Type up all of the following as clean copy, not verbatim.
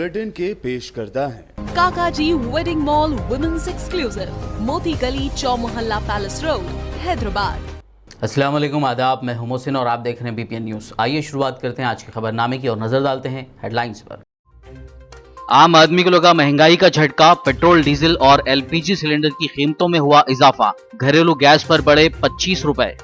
Bulletin के पेश करता है काकाजी वेडिंग मॉल वुमेन्स एक्सक्लूसिव, मोती गली, चौमोहल्ला पैलेस रोड, हैदराबाद। अस्सलाम वालेकुम, आदाब। मैं हूं मोहसिन और आप देख रहे हैं बीपीएन न्यूज़। आइए शुरुआत करते हैं आज के खबरनामे की और नजर डालते हैं हेडलाइंस पर। आम आदमी को लगा महंगाई का झटका, पेट्रोल, डीजल और एलपीजी सिलेंडर की कीमतों में हुआ इजाफा, घरेलू गैस पर बढ़े 25 रुपए।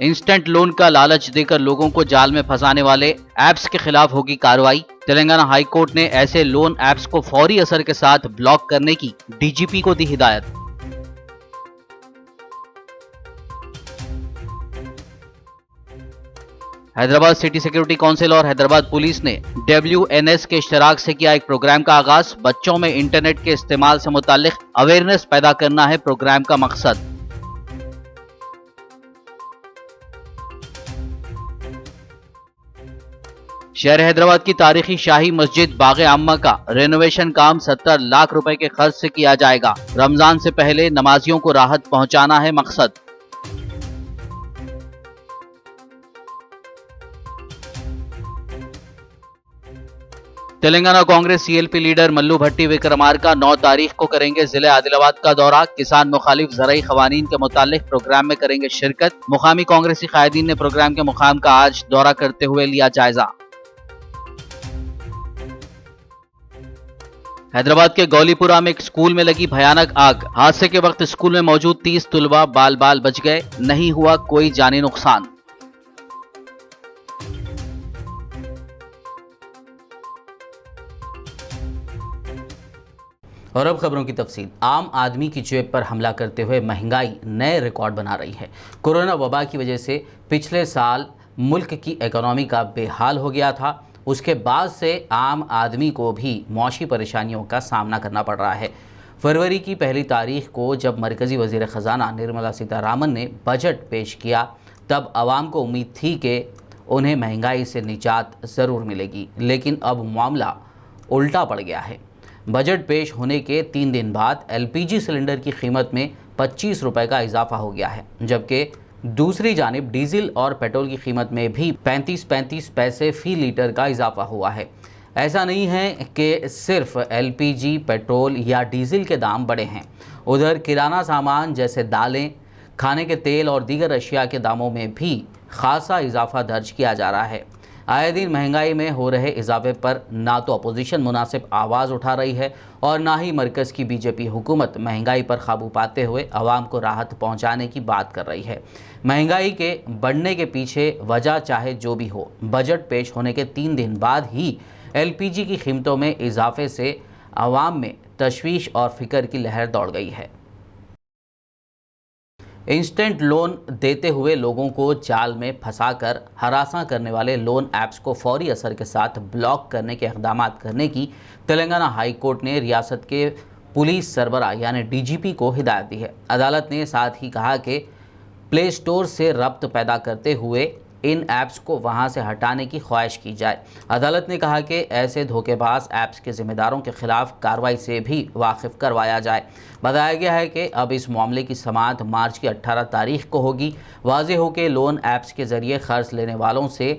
इंस्टेंट लोन का लालच देकर लोगों को जाल में फंसाने वाले ऐप्स के खिलाफ होगी कार्रवाई। तेलंगाना हाई कोर्ट ने ऐसे लोन ऐप्स को फौरी असर के साथ ब्लॉक करने की डीजीपी को दी हिदायत। हैदराबाद सिटी सिक्योरिटी काउंसिल और हैदराबाद पुलिस ने WNS के इश्तराक से किया एक प्रोग्राम का आगाज। बच्चों में इंटरनेट के इस्तेमाल से मुताल्लिक अवेयरनेस पैदा करना है प्रोग्राम का मकसद। शहर हैदराबाद की तारीखी शाही मस्जिद बागे आम्मा का रेनोवेशन काम 70 लाख रुपए के खर्च से किया जाएगा। रमजान से पहले नमाजियों को राहत पहुंचाना है मकसद। तेलंगाना कांग्रेस CLP लीडर मल्लू भट्टी विक्रमार्का 9 तारीख को करेंगे जिले आदिलाबाद का दौरा। किसान मुखालिफ ज़राई क़वानीन के मुतालिक प्रोग्राम में करेंगे शिरकत। मुकामी कांग्रेसी कायदीन ने प्रोग्राम के मुकाम का आज दौरा करते हुए लिया जायजा। हैदराबाद के गौलीपुरा में एक स्कूल में लगी भयानक आग। हादसे के वक्त स्कूल में मौजूद 30 तुलबा बाल बाल बच गए, नहीं हुआ कोई जानी नुकसान। और अब खबरों की तफसील। आम आदमी की जेब पर हमला करते हुए महंगाई नए रिकॉर्ड बना रही है। कोरोना वबा की वजह से पिछले साल मुल्क की इकोनॉमी का बेहाल हो गया था। उसके बाद से आम आदमी को भी मौशी परेशानियों का सामना करना पड़ रहा है। फरवरी की पहली तारीख को जब मरकज़ी वज़ीर ख़ज़ाना निर्मला सीतारामन ने बजट पेश किया, तब आवाम को उम्मीद थी कि उन्हें महंगाई से निजात ज़रूर मिलेगी, लेकिन अब मामला उल्टा पड़ गया है। बजट पेश होने के 3 दिन बाद LPG सिलेंडर की कीमत में 25 रुपये का इजाफा हो गया है, जबकि दूसरी जानिब डीजल और पेट्रोल की कीमत में भी 35 पैसे फ़ी लीटर का इजाफा हुआ है। ऐसा नहीं है कि सिर्फ LPG, पेट्रोल या डीजल के दाम बढ़े हैं, उधर किराना सामान जैसे दालें, खाने के तेल और दीगर अशिया के दामों में भी खासा इजाफा दर्ज किया जा रहा है। आए दिन महंगाई में हो रहे इजाफे पर ना तो अपोजिशन मुनासिब आवाज़ उठा रही है और ना ही मरकज़ की BJP हुकूमत महंगाई पर काबू पाते हुए आवाम को राहत पहुंचाने की बात कर रही है। महंगाई के बढ़ने के पीछे वजह चाहे जो भी हो, बजट पेश होने के 3 दिन बाद ही LPG की कीमतों में इजाफे से आवाम में तशवीश और फिक्र की लहर दौड़ गई है। इंस्टेंट लोन देते हुए लोगों को जाल में फंसाकर हरासा करने वाले लोन ऐप्स को फौरी असर के साथ ब्लॉक करने के इक़दाम करने की तेलंगाना हाई कोर्ट ने रियासत के पुलिस सरबराह यानी DGP को हिदायत दी है। अदालत ने साथ ही कहा कि प्ले स्टोर से रब्त पैदा करते हुए इन ऐप्स को वहां से हटाने की ख्वाहिश की जाए। अदालत ने कहा कि ऐसे धोखेबाज ऐप्स के ज़िम्मेदारों के खिलाफ कार्रवाई से भी वाकिफ़ करवाया जाए। बताया गया है कि अब इस मामले की समाअत मार्च की 18 तारीख को होगी। वाज़ेह हो कि लोन ऐप्स के ज़रिए क़र्ज़ लेने वालों से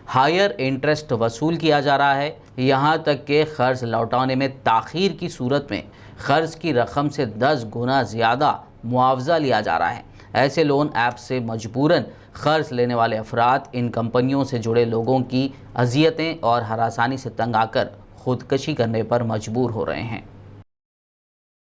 हायर इंटरेस्ट वसूल किया जा रहा है, यहाँ तक कि क़र्ज़ लौटाने में ताख़ीर की सूरत में क़र्ज़ की रकम से 10 गुना ज़्यादा मुआवजा लिया जा रहा है। ऐसे लोन ऐप से मजबूरन क़र्ज़ लेने वाले अफराद इन कंपनियों से जुड़े लोगों की अज़ियतें और हरासानी से तंग आकर ख़ुदकशी करने पर मजबूर हो रहे हैं।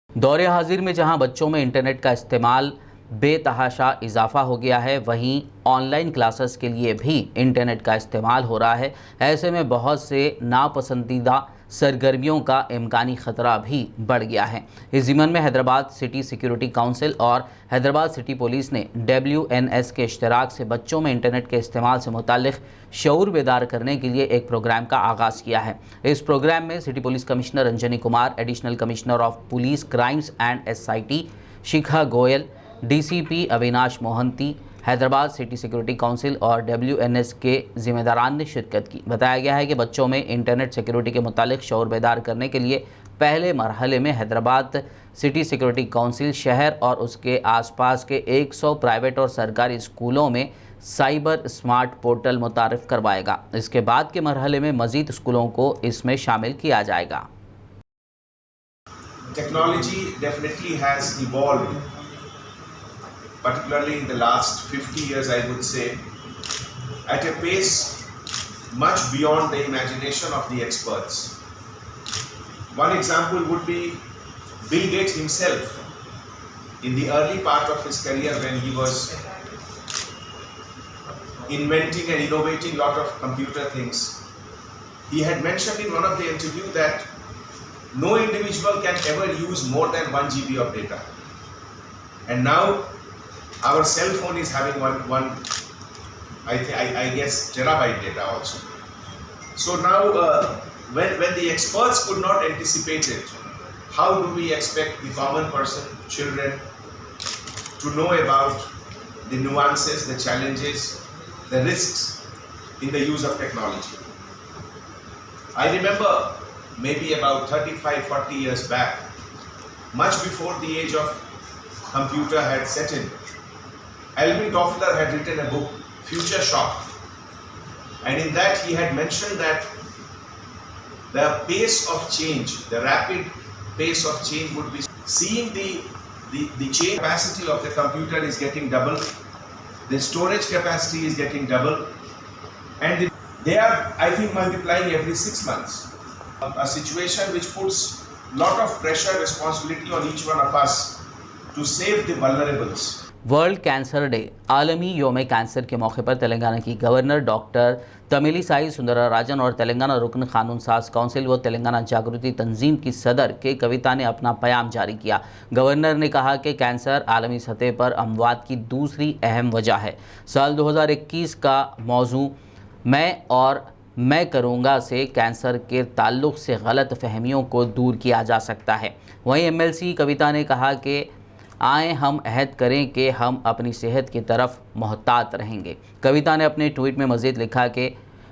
दौरे हाजिर में जहां बच्चों में इंटरनेट का इस्तेमाल बेतहाशा इजाफा हो गया है, वहीं ऑनलाइन क्लासेस के लिए भी इंटरनेट का इस्तेमाल हो रहा है। ऐसे में बहुत से नापसंदीदा सरगर्मियों का इम्कानी ख़तरा भी बढ़ गया है। इस ज़िम्मन में हैदराबाद सिटी सिक्योरिटी काउंसिल और हैदराबाद सिटी पुलिस ने WNS के इश्तराक से बच्चों में इंटरनेट के इस्तेमाल से मुताल्लिक़ शऊर बेदार करने के लिए एक प्रोग्राम का आगाज़ किया है। इस प्रोग्राम में city police commissioner Anjani Kumar, additional commissioner of police crimes and SIT Shikha Goyal, DCP Avinash Mohanty, Hyderabad city security council और WNS के ज़िम्मेदारान ने शिरकत की। बताया गया है कि बच्चों में इंटरनेट सिक्योरिटी के मुतालिक शऊर बेदार करने के लिए पहले मरहले में हैदराबाद सिटी सिक्योरिटी काउंसिल शहर और उसके आसपास के 100 प्राइवेट और सरकारी स्कूलों में साइबर स्मार्ट पोर्टल मुतारिफ करवाएगा। इसके बाद के मरहले में मजीद स्कूलों को इसमें शामिल किया जाएगा। Technology definitely has evolved, particularly in the last 50 years, I would say, at a pace much beyond the imagination of the experts. One example would be Bill Gates himself. In the early part of his career, when he was inventing and innovating a lot of computer things, he had mentioned in one of the interviews that no individual can ever use more than 1 GB of data. And now our cell phone is having one I guess terabyte data also. So now when the experts could not anticipate it, how do we expect the common person, children, to know about the nuances, the challenges, the risks in the use of technology? I remember maybe about 35-40 years back, much before the age of computer had set in, Alvin Toffler had written a book, Future Shock, and in that he had mentioned that the pace of change, the rapid pace of change would be seeing the change capacity of the computer is getting double, the storage capacity is getting double, and they are, I think, multiplying every 6 months. A situation which puts a lot of pressure, responsibility on each one of us to save the vulnerables. World cancer day आलमी योम cancer के मौके पर तेलंगाना की governor doctor Tamilisai Soundararajan और तेलंगाना रुकन कानून साज काउंसिल व तेलंगाना जागृति तंजीम की सदर के कविता ने अपना बयान जारी किया। गवर्नर ने कहा कि कैंसर आलमी सतह पर अमवात की दूसरी अहम वजह है। साल 2021 का मौजू मैं करूँगा से कैंसर के ताल्लुक़ से गलत फहमियों को दूर किया जा सकता है। वहीं एमएलसी कविता ने कहा कि आए हम अहद करें कि हम अपनी सेहत की तरफ मोहतात रहेंगे। कविता ने अपने ट्वीट में मज़ीद लिखा कि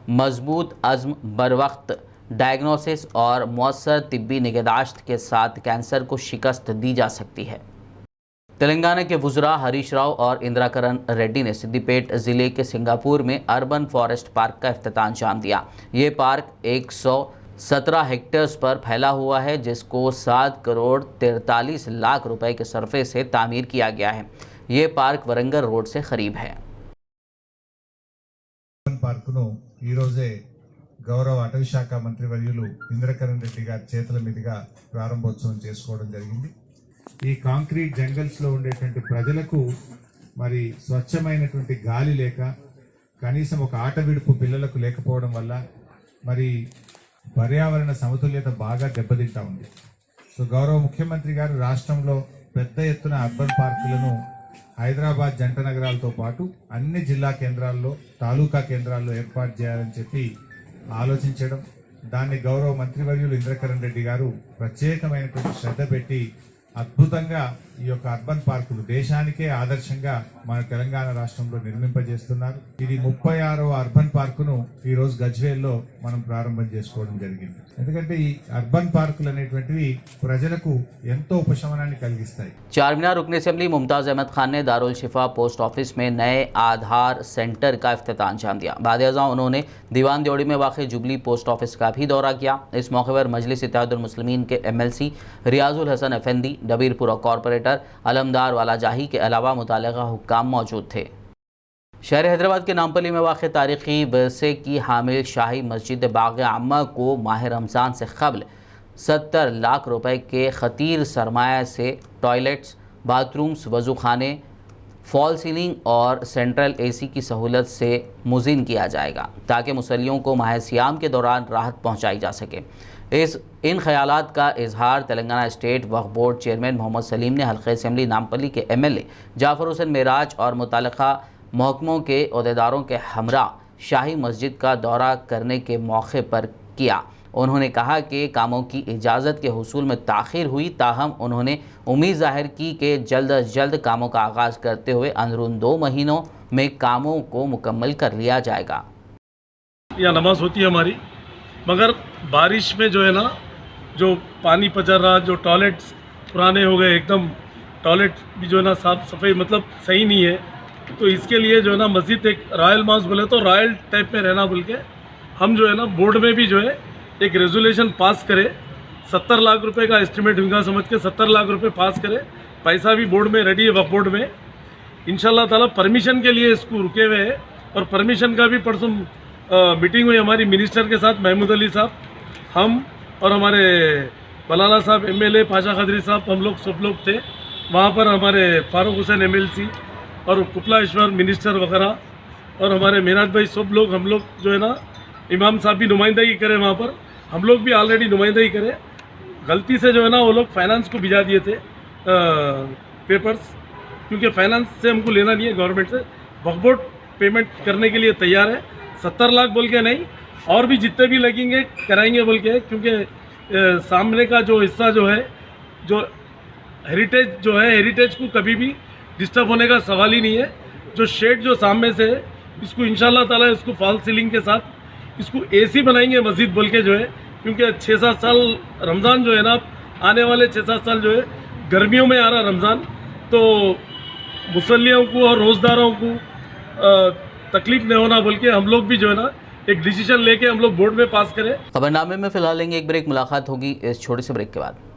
मजबूत अज़्म, बरवक्त डायग्नोसिस और मौसर तिब्बी निगहदाश्त के साथ कैंसर को शिकस्त दी जा सकती है। तेलंगाना के वुज़रा हरीश राव और इंदिराकरण रेड्डी ने सिद्दीपेट ज़िले के सिंगापुर में अर्बन फॉरेस्ट पार्क का इफ्तिताह अंजाम दिया। ये पार्क 117 हेक्टेयर्स पर फैला हुआ है, जिसको 7 करोड़ 43 लाख रुपए के सरफे से तामीर किया गया है। ये पार्क वरंगल रोड से करीब है। పార్కును ఈ రోజే గౌరవ అటవీ శాఖ మంత్రివర్యులు ఇంద్రకరణ్ రెడ్డి గారి చేతుల మీదుగా ప్రారంభోత్సవం చేసుకోవడం జరిగింది। ఈ కాంక్రీట్ జంగల్స్ లో ఉండేటువంటి ప్రజలకు మరి స్వచ్ఛమైనటువంటి గాలి లేక కనీసం ఒక ఆట విడుపు పిల్లలకు లేకపోవడం వల్ల మరి పర్యావరణ సమతుల్యత బాగా దెబ్బతింటా ఉంది। సో గౌరవ ముఖ్యమంత్రి గారు రాష్ట్రంలో పెద్ద ఎత్తున అర్బన్ పార్కులను హైదరాబాద్ జంట నగరాలతో పాటు అన్ని జిల్లా కేంద్రాల్లో, తాలూకా కేంద్రాల్లో ఏర్పాటు చేయాలని చెప్పి ఆలోచించడం, దాన్ని గౌరవ మంత్రివర్యులు ఇంద్రకరణ్ రెడ్డి గారు ప్రత్యేకమైనటువంటి శ్రద్ధ పెట్టి అద్భుతంగా ఈ యొక్క అర్బన్ పార్కులు దేశానికే ఆదర్శంగా మన తెలంగాణ రాష్ట్రంలో నిర్మింపజేస్తున్నారు। ఇది 36వ అర్బన్ పార్కును ఈ రోజు గజ్వేల్లో మనం ప్రారంభం చేసుకోవడం జరిగింది। ఎందుకంటే ఈ అర్బన్ పార్కులు అనేటువంటివి ప్రజలకు ఎంతో ఉపశమనాన్ని కలిగిస్తాయి। चारमीनार रुकन असेंबली मुमताज़ अहमद खान ने दारुल शिफा पोस्ट ऑफिस में नए आधार सेंटर का इफ्तिताह अंजाम दिया। बाद अज़ां उन्होंने दीवान देवड़ी में वाक़ जुबली पोस्ट ऑफिस का भी दौरा किया। इस मौके पर मजलिस इत्तेहादुल मुस्लिमीन के एमएलसी रियाजुल हसन अफेंदी, डबीरपुरा कॉरपोरेटर अलमदार वाला जाही के अलावा मुतालिका हुक्काम मौजूद थे। शहर हैदराबाद के नामपली में वाक़ तारीख़ी वरसे की हामिल शाही मस्जिद बाग़ अम्मा को माह रमज़ान से क़ब्ल 70 लाख रुपए के खतीर सरमाया से टॉयलेट्स, बाथरूम्स, वज़ूखाने, फॉल सीलिंग और सेंट्रल एसी की सहूलत से मुज़िन किया जाएगा, ताकि मुसल्लियों को माह सियाम के दौरान राहत पहुँचाई जा सके। इन ख़यालात का इजहार तेलंगाना स्टेट वक्फ बोर्ड चेयरमैन मोहम्मद सलीम ने हल्क़े असेंबली नामपली के एमएलए जाफ़र हुसैन मेराज और मुतालिका महकमों के अहदेदारों के हमरा शाही मस्जिद का दौरा करने के मौके पर किया। उन्होंने कहा कि कामों की इजाज़त के हुसूल में ताख़ीर हुई, ताहम उन्होंने उम्मीद ज़ाहिर की कि जल्द अज जल्द कामों का आगाज़ करते हुए अंदरून 2 महीनों में कामों को मुकम्मल कर लिया जाएगा। यहाँ नमाज होती है हमारी, मगर बारिश में जो है ना, जो पानी पचर रहा, जो टॉयलेट्स पुराने हो गए एकदम, टॉयलेट भी जो है ना साफ सफाई मतलब सही नहीं है। तो इसके लिए जो है ना मस्जिद एक रॉयल मॉस्क बोले तो रॉयल टाइप में रहना बोल के हम जो है ना बोर्ड में भी जो है एक रेजोल्यूशन पास करे, 70 लाख रुपए का एस्टिमेट हुआ समझ के 70 लाख रुपए पास करे, पैसा भी बोर्ड में रेडी है, वक्फ बोर्ड में इंशाल्लाह ताला परमिशन के लिए इसको रुके हुए है। और परमिशन का भी परसों मीटिंग हुई हमारी मिनिस्टर के साथ, महमूद अली साहब, हम और हमारे बलाला साहब MLA, पाशा खदरी साहब, हम लोग सब लोग थे वहाँ पर। हमारे फारूक हुसैन MLC और कुपलाश्वर मिनिस्टर वगैरह और हमारे मेहनाज भाई सब लोग, हम लोग जो है ना इमाम साहब भी नुमाइंदगी करे वहाँ पर, हम लोग भी ऑलरेडी नुमाइंदगी करे। गलती से जो है ना वो लोग फाइनेंस को भिजा दिए थे पेपर्स, क्योंकि फाइनेंस से हमको लेना नहीं है गवर्नमेंट से। वक्फ बोर्ड पेमेंट करने के लिए तैयार है, 70 लाख बोल के नहीं, और भी जितने भी लगेंगे कराएंगे बोल के, क्योंकि सामने का जो हिस्सा जो है, जो हेरिटेज जो है, हेरिटेज को कभी भी डिस्टर्ब होने का सवाल ही नहीं है। जो शेड जो सामने से है इसको इंशाल्लाह ताला इसको फॉल सीलिंग के साथ इसको AC बनाएंगे मस्जिद बोल के जो है, क्योंकि 6-7 साल रमज़ान जो है ना, आने वाले 6-7 साल जो है गर्मियों में आ रहा रमज़ान, तो मुसल्लियों को और रोज़दारों को तकलीफ नहीं होना बोल के हम लोग भी जो है ना एक डिसीजन लेके हम लोग बोर्ड में पास करें। खबरनामे में फिलहाल लेंगे एक ब्रेक, मुलाकात होगी इस छोटे से ब्रेक के बाद।